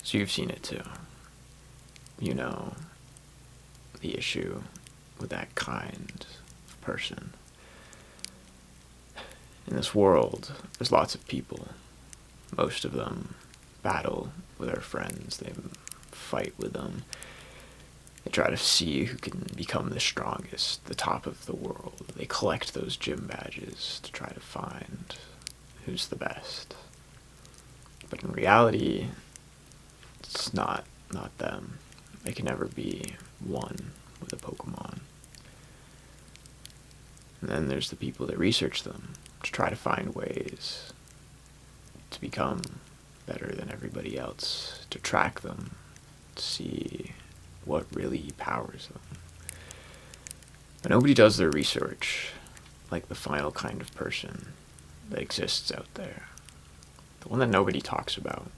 So you've seen it too. You know the issue with that kind of person. In this world, there's lots of people. Most of them battle with our friends. They fight with them. They try to see who can become the strongest, the top of the world. They collect those gym badges to try to find who's the best. But in reality, it's not them. They can never be one with a Pokemon. And then there's the people that research them to try to find ways to become better than everybody else, to track them, to see what really powers them. But nobody does their research like the final kind of person that exists out there. The one that nobody talks about.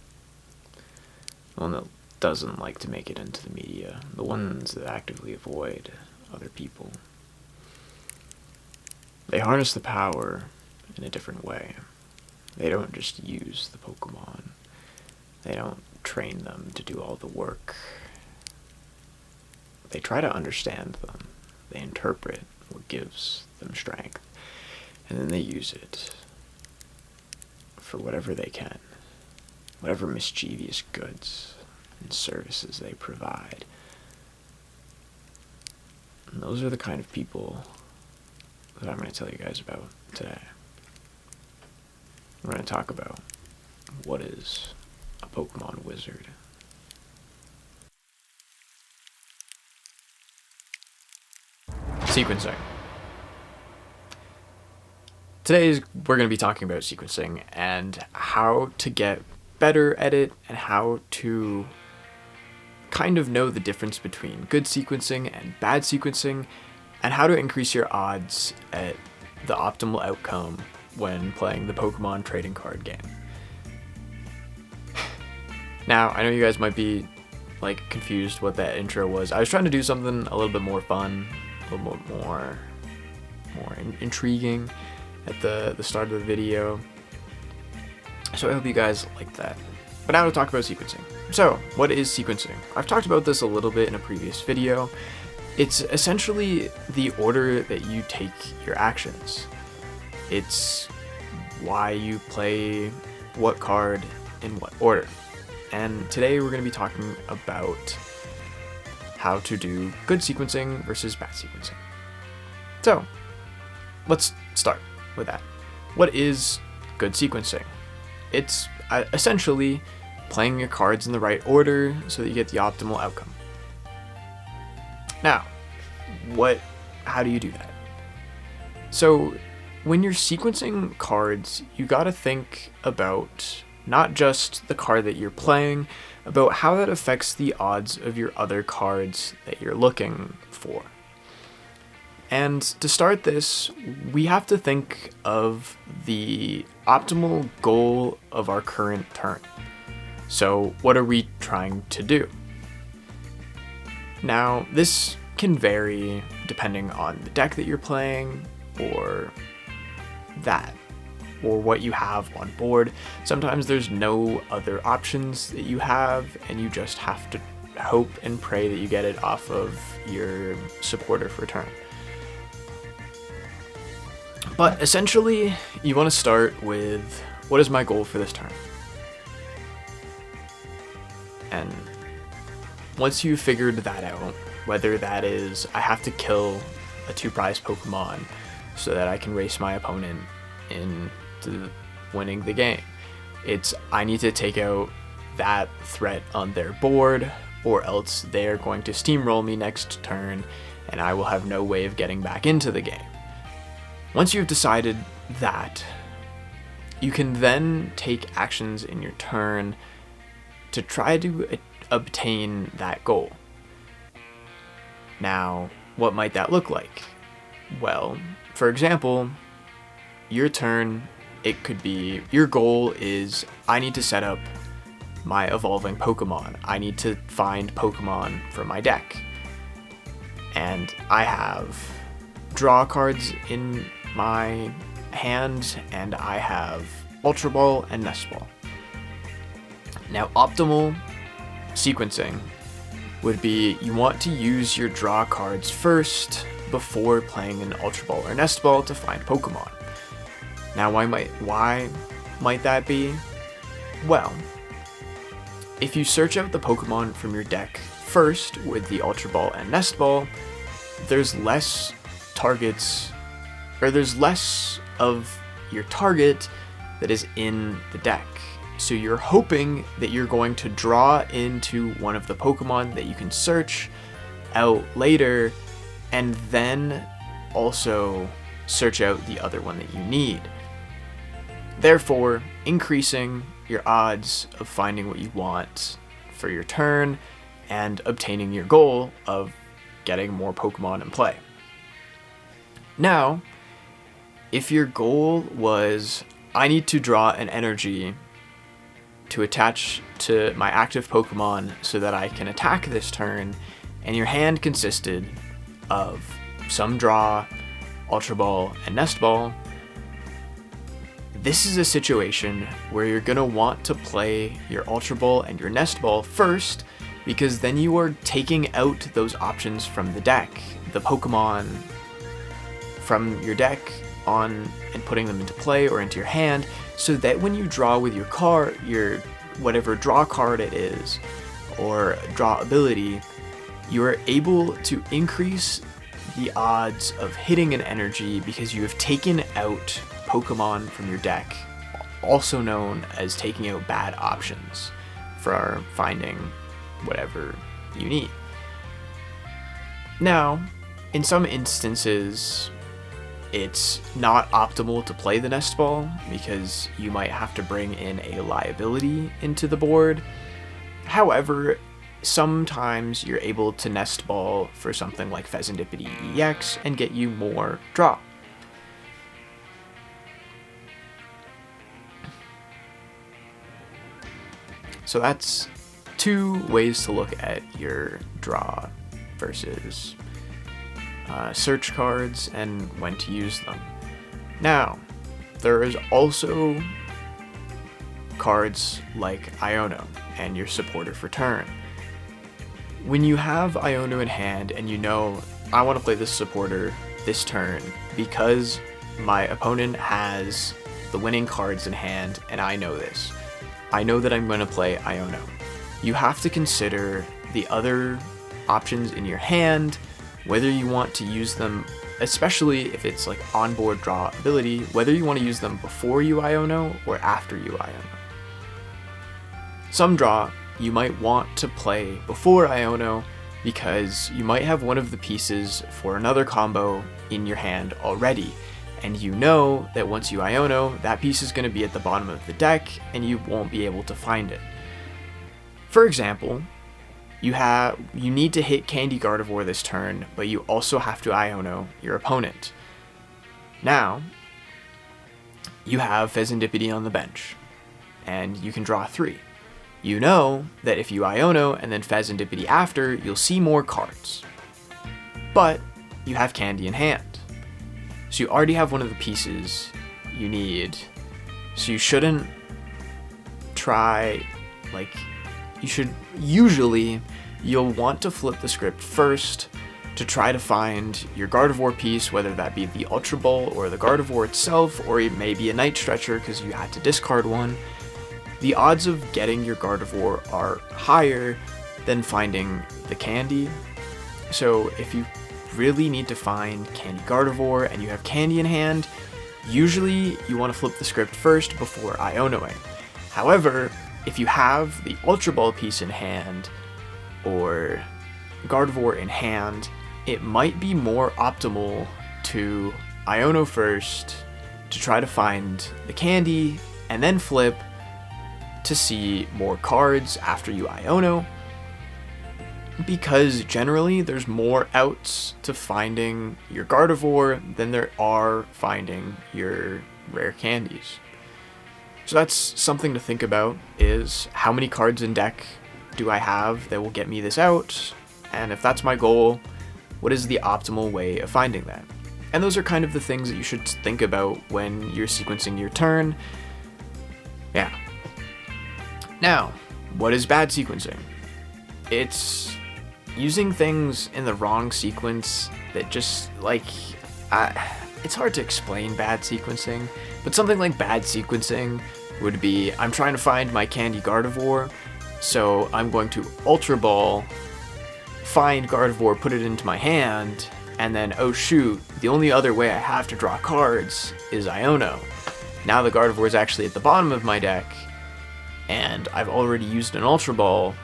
The one that doesn't like to make it into the media. The ones that actively avoid other people. They harness the power in a different way. They don't just use the Pokemon. They don't train them to do all the work. They try to understand them. They interpret what gives them strength. And then they use it for whatever they can. Whatever mischievous goods and services they provide. And those are the kind of people that I'm going to tell you guys about today. We're going to talk about what is a Pokemon wizard. Sequencing. Today we're going to be talking about sequencing and how to get better at it and how to kind of know the difference between good sequencing and bad sequencing and how to increase your odds at the optimal outcome when playing the Pokemon trading card game. Now, I know you guys might be confused what that intro was. I was trying to do something a little bit more fun, a little bit more intriguing at the start of the video. So I hope you guys liked that. But now to talk about sequencing. So, what is sequencing? I've talked about this a little bit in a previous video. It's essentially the order that you take your actions. It's why you play what card in what order. And today we're going to be talking about how to do good sequencing versus bad sequencing. So, let's start with that. What is good sequencing? It's essentially playing your cards in the right order so that you get the optimal outcome. Now, how do you do that? So, when you're sequencing cards, you gotta think about not just the card that you're playing, about how that affects the odds of your other cards that you're looking for. And to start this, we have to think of the optimal goal of our current turn. So, what are we trying to do? Now, this can vary depending on the deck that you're playing, or what you have on board. Sometimes there's no other options that you have, and you just have to hope and pray that you get it off of your supporter for turn. But essentially, you want to start with, what is my goal for this turn? And once you've figured that out, whether that is, I have to kill a 2-prize Pokemon so that I can race my opponent into winning the game. It's, I need to take out that threat on their board, or else they're going to steamroll me next turn, and I will have no way of getting back into the game. Once you've decided that, you can then take actions in your turn to try to obtain that goal. Now, what might that look like? Well, for example, your turn, it could be, your goal is, I need to set up my evolving Pokemon. I need to find Pokemon for my deck. And I have draw cards in my hand, and I have Ultra Ball and Nest Ball. Now, optimal sequencing would be you want to use your draw cards first before playing an Ultra Ball or Nest Ball to find Pokemon. Now, why might that be? Well, if you search out the Pokemon from your deck first with the Ultra Ball and Nest Ball, there's less targets, or there's less of your target that is in the deck. So you're hoping that you're going to draw into one of the Pokemon that you can search out later, and then also search out the other one that you need. Therefore, increasing your odds of finding what you want for your turn and obtaining your goal of getting more Pokemon in play. Now, if your goal was, I need to draw an energy to attach to my active Pokemon so that I can attack this turn, and your hand consisted of some draw, Ultra Ball, and Nest Ball, this is a situation where you're going to want to play your Ultra Ball and your Nest Ball first, because then you are taking out those options from the deck, the Pokemon from your deck on and putting them into play or into your hand, so that when you draw with your card, your whatever draw card it is, or draw ability, you are able to increase the odds of hitting an energy because you have taken out Pokemon from your deck, also known as taking out bad options for finding whatever you need. Now, in some instances, it's not optimal to play the Nest Ball because you might have to bring in a liability into the board. However, sometimes you're able to Nest Ball for something like Fezandipiti EX and get you more draw. So that's two ways to look at your draw versus search cards and when to use them. Now, there is also cards like Iono and your supporter for turn. When you have Iono in hand and you know, I want to play this supporter this turn because my opponent has the winning cards in hand and I know this. I know that I'm going to play Iono. You have to consider the other options in your hand, whether you want to use them, especially if it's like onboard draw ability, whether you want to use them before you Iono or after you Iono. Some draw you might want to play before Iono because you might have one of the pieces for another combo in your hand already, and you know that once you Iono, that piece is going to be at the bottom of the deck and you won't be able to find it. For example, you need to hit Candy Gardevoir this turn, but you also have to Iono your opponent. Now, you have Fezandipiti on the bench, and you can draw 3. You know that if you Iono and then Fezandipiti after, you'll see more cards. But you have Candy in hand. So you already have one of the pieces you need. So you shouldn't try, you'll want to flip the script first to try to find your Gardevoir piece, whether that be the Ultra Ball or the Gardevoir itself, or it may be a Night Stretcher because you had to discard one. The odds of getting your Gardevoir are higher than finding the Candy. So if you really need to find Candy Gardevoir and you have Candy in hand, usually you want to flip the script first before Ionoing. However, if you have the Ultra Ball piece in hand or Gardevoir in hand, it might be more optimal to Iono first to try to find the Candy and then flip to see more cards after you Iono, because generally there's more outs to finding your Gardevoir than there are finding your rare candies. So that's something to think about, is how many cards in deck do I have that will get me this out, and if that's my goal, what is the optimal way of finding that? And those are kind of the things that you should think about when you're sequencing your turn. Yeah. Now, what is bad sequencing? it's using things in the wrong sequence that just, like, it's hard to explain bad sequencing, but something like bad sequencing would be, I'm trying to find my Candy Gardevoir, so I'm going to Ultra Ball, find Gardevoir, put it into my hand, and then, oh shoot, the only other way I have to draw cards is Iono. Now the Gardevoir is actually at the bottom of my deck, and I've already used an Ultra Ball.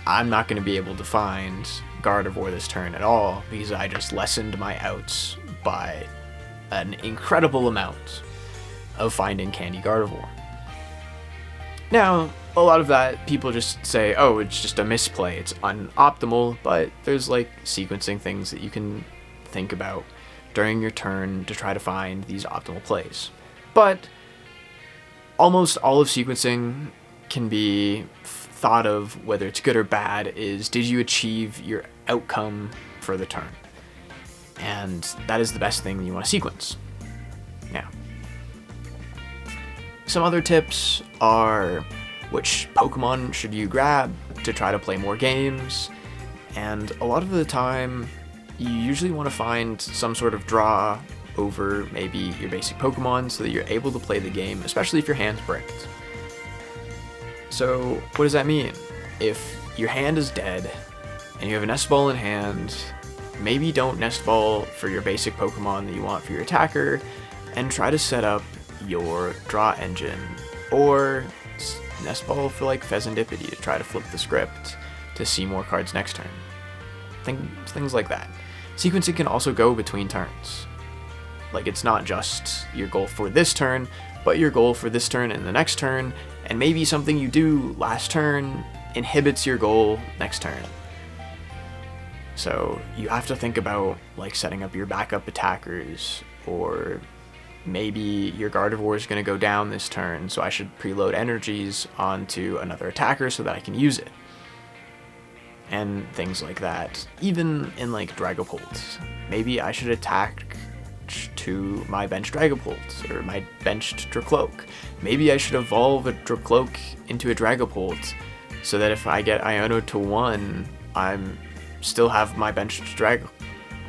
I'm not going to be able to find Gardevoir this turn at all, because I just lessened my outs by an incredible amount of finding Candy Gardevoir. Now, a lot of that, people just say, oh, it's just a misplay, it's unoptimal, but there's like sequencing things that you can think about during your turn to try to find these optimal plays. But almost all of sequencing can be thought of, whether it's good or bad, is did you achieve your outcome for the turn? And that is the best thing you want to sequence. Now, some other tips are which Pokemon should you grab to try to play more games, and a lot of the time you usually want to find some sort of draw over maybe your basic Pokemon so that you're able to play the game, especially if your hand's bricked. So what does that mean? If your hand is dead and you have a Nest Ball in hand, maybe don't Nest Ball for your basic Pokemon that you want for your attacker, and try to set up your draw engine, or Nest Ball for like Fezandipity to try to flip the script to see more cards next turn. Things like that. Sequencing can also go between turns. Like, it's not just your goal for this turn, but your goal for this turn and the next turn, and maybe something you do last turn inhibits your goal next turn. So you have to think about like setting up your backup attackers, or maybe your Gardevoir is going to go down this turn, so I should preload energies onto another attacker so that I can use it. And things like that. Even in like Dragapult, maybe I should attack to my bench Dragapult, or my benched Dracloak. Maybe I should evolve a Dracloak into a Dragapult, so that if I get Iono to 1, I'm still have my benched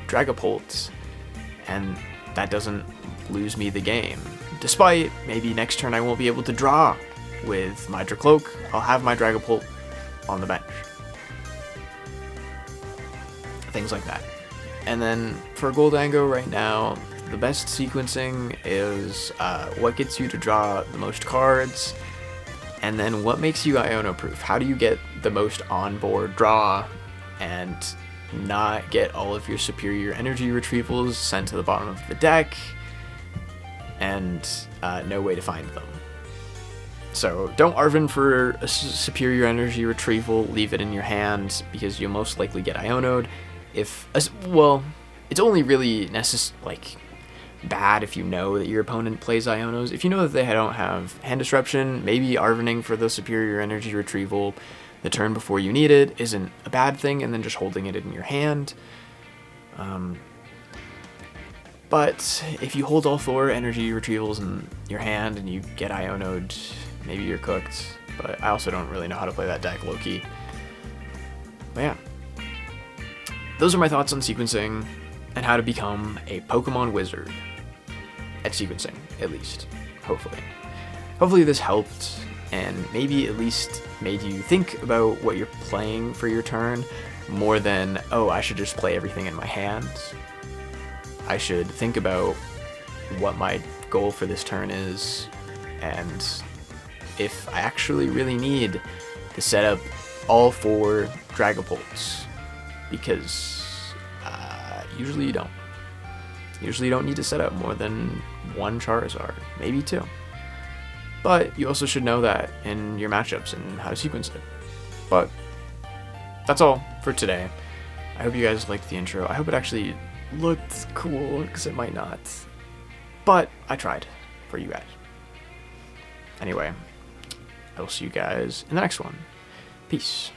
Dragapult, and that doesn't lose me the game. Despite maybe next turn I won't be able to draw with my Dracloak, I'll have my Dragapult on the bench. Things like that. And then for Gholdengo right now, the best sequencing is what gets you to draw the most cards, and then what makes you Iono proof. How do you get the most on-board draw and not get all of your superior energy retrievals sent to the bottom of the deck and no way to find them. So don't Arven for a superior energy retrieval, leave it in your hand, because you'll most likely get Iono'd. Well, it's only really bad if you know that your opponent plays Ionos. If you know that they don't have hand disruption, maybe Arvening for the superior energy retrieval the turn before you need it isn't a bad thing, and then just holding it in your hand. But if you hold all 4 energy retrievals in your hand and you get Iono'd, maybe you're cooked. But I also don't really know how to play that deck low-key. But yeah. Those are my thoughts on sequencing and how to become a Pokemon wizard. At sequencing, at least. Hopefully. Hopefully this helped, and maybe at least made you think about what you're playing for your turn, more than, oh, I should just play everything in my hand. I should think about what my goal for this turn is, and if I actually really need to set up all 4 Dragapults, because usually you don't. Usually you don't need to set up more than 1 Charizard, maybe 2. But you also should know that in your matchups and how to sequence it. But that's all for today. I hope you guys liked the intro. I hope it actually looked cool, because it might not. But I tried for you guys. Anyway, I will see you guys in the next one. Peace.